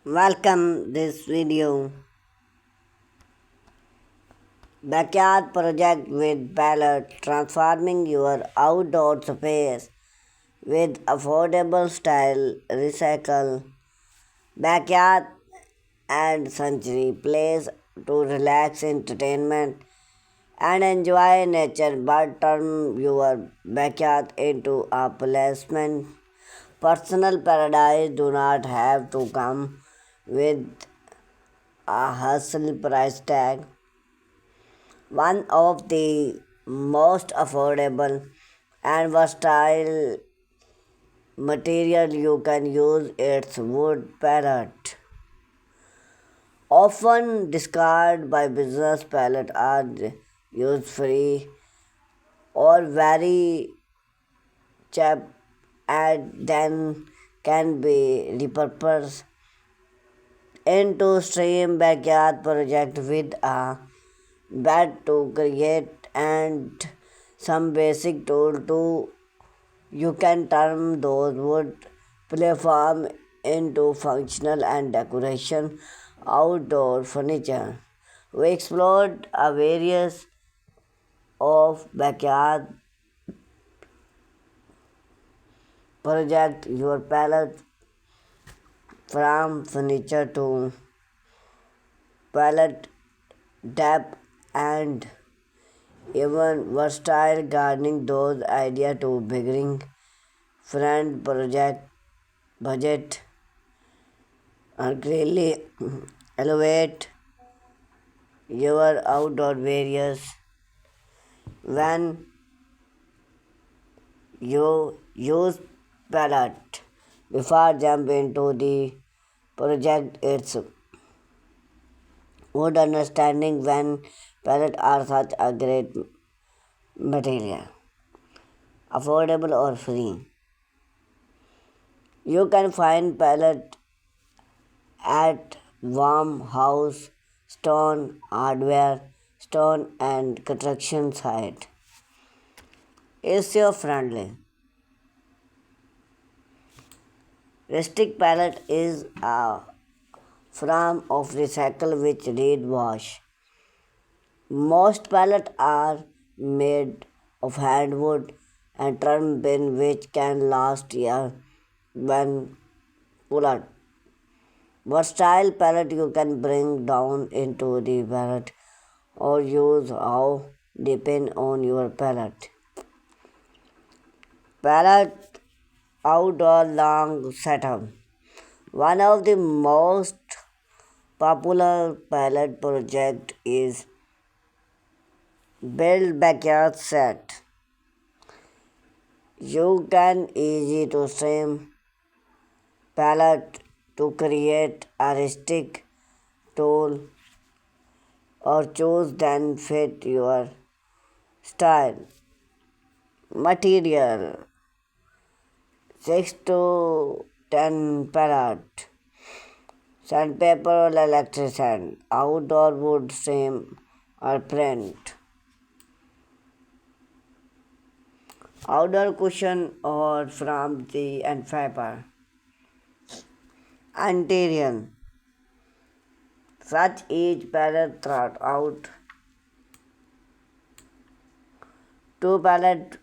Welcome this video. Backyard project with Pallet, transforming your outdoor space with affordable style recycle. Backyard and Century place to relax, entertainment and enjoy nature, but turn your backyard into a placement. Personal paradise do not have to come with a hustle price tag. One of the most affordable and versatile material you can use its wood pallet. Often discarded by business pallet are use free or very cheap and then can be repurposed into stream backyard project with a bed to create and some basic tool to you can turn those wood platform into functional and decoration outdoor furniture. We explored a various of backyard project your palette from furniture to palette depth and even versatile gardening those idea to beginning friend project budget are greatly elevate your outdoor various when you use palette before jump into the project it's wood understanding when pallets are such a great material affordable or free. You can find pallet at warm house, stone, hardware, stone and construction site. SEO friendly. Rustic pallet is a form of recycle which need wash. Most pallets are made of handwood and turn bin which can last year when pulled. What style palette you can bring down into the palette or use how depend on your palette. Palette outdoor long setup. One of the most popular palette project is build backyard set. You can easy to stream palette to create a stick tool or choose then fit your style. Material 6 to 10 pallet. Sandpaper or electric sand. Outdoor wood frame or print. Outdoor cushion or from the and fiber. Interior. Such each pallet throughout out. Two pallet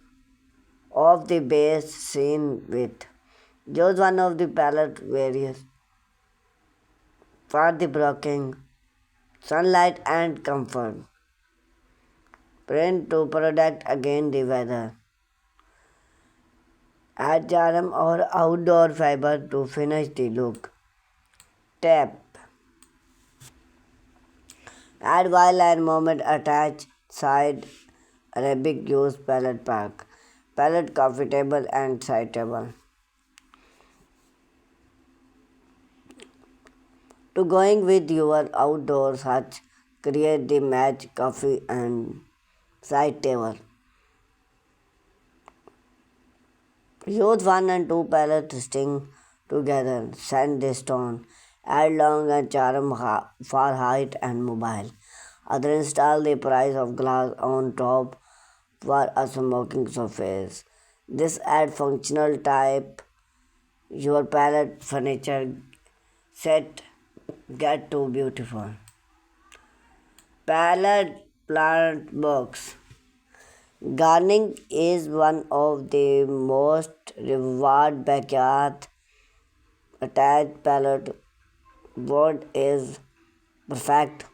of the base seen with. Use one of the pallet various for the blocking, sunlight and comfort. Print to protect against the weather. Add charm or outdoor fiber to finish the look. Tap. Add while and moment attach side Arabic use pallet pack. Pallet coffee table and side table. To going with your outdoor hutch, create the match coffee and side table. Use one and two pallets string together, sand the stone, add long and charm for height and mobile. Other install the price of glass on top for a smoking surface. This add functional type your pallet furniture set get too beautiful. Pallet plant box. Gardening is one of the most rewarded backyard attached pallet board is perfect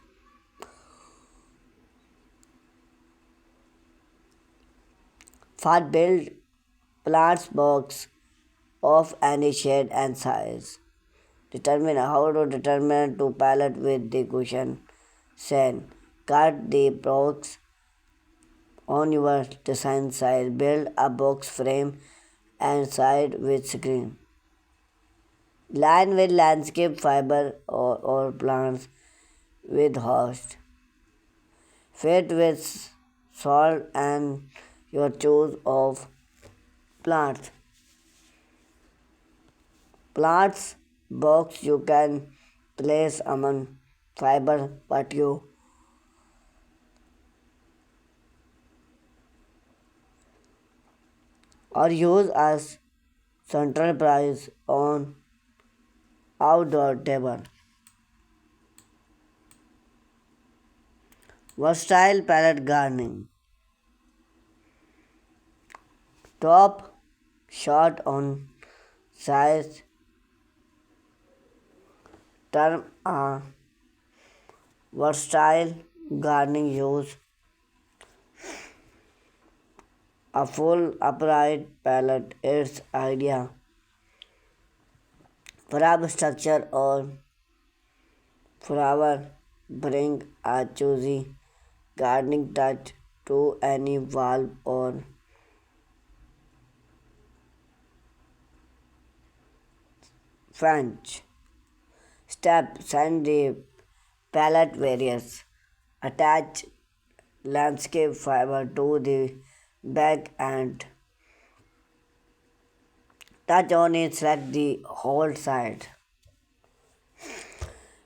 for build plants box of any shade and size. Determine how to determine to pallet with the cushion. Then cut the box on your design size. Build a box frame and side with screen. Line with landscape fiber or plants with host. Fit with salt and your choice of plants. Plants box you can place among fiber patio or use as central prize on outdoor table. Versatile pallet gardening. Top short on size term versatile gardening use a full upright pallet. Its idea Frab structure or flower bring a choosy gardening touch to any wall or fence. Step send the pallet various. Attach landscape fiber to the back and touch on it, select the whole side.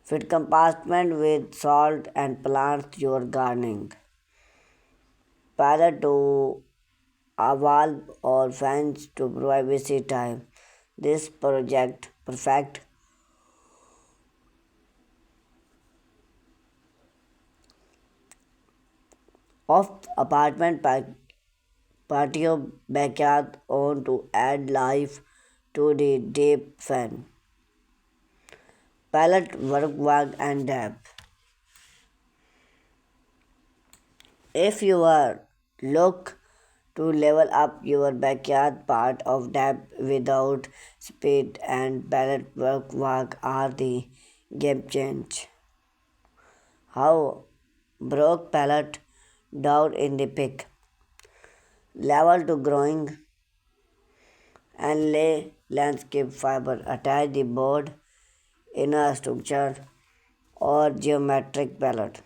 Fit compartment with salt and plant your gardening. Pallet to a wall or fence to privacy time. This project perfect of apartment patio backyard on to add life to the deep fan. Pallet work and depth. If you are look to level up your backyard part of depth without speed and pallet work are the game change. How broke pallet down in the pick. Level to growing and lay landscape fiber. Attach the board in a structure or geometric palette.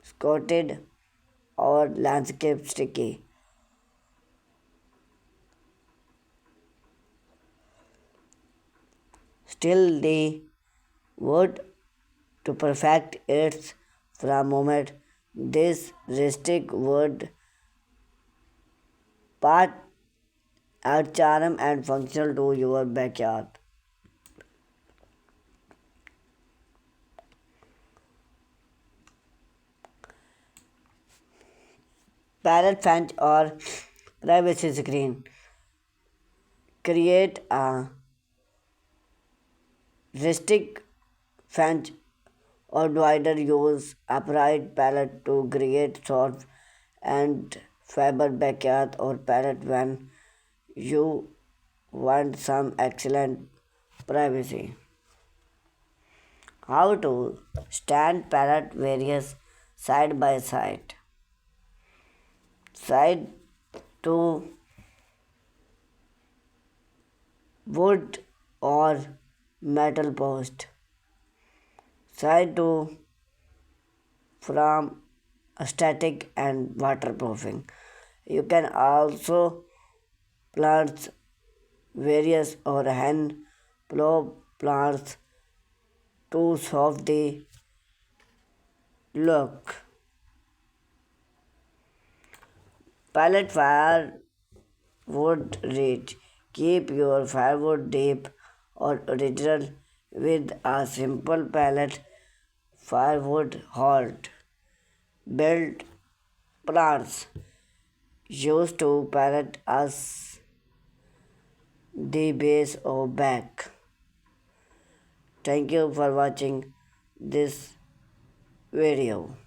Scotted or landscape sticky. Still the wood to perfect its from moment. This rustic wood part add charm and functional to your backyard. Parrot fence or privacy screen. Create a rustic fence or divider. Use upright pallet to create soft and fiber backyard or pallet when you want some excellent privacy. How to stand pallet various side by side. Side to wood or metal post. Side to from static and waterproofing. You can also plant various or hand plow plants to solve the look. Pallet firewood rich. Keep your firewood deep or original with a simple pallet firewood halt built plants used to pallet as the base or back. Thank you for watching this video.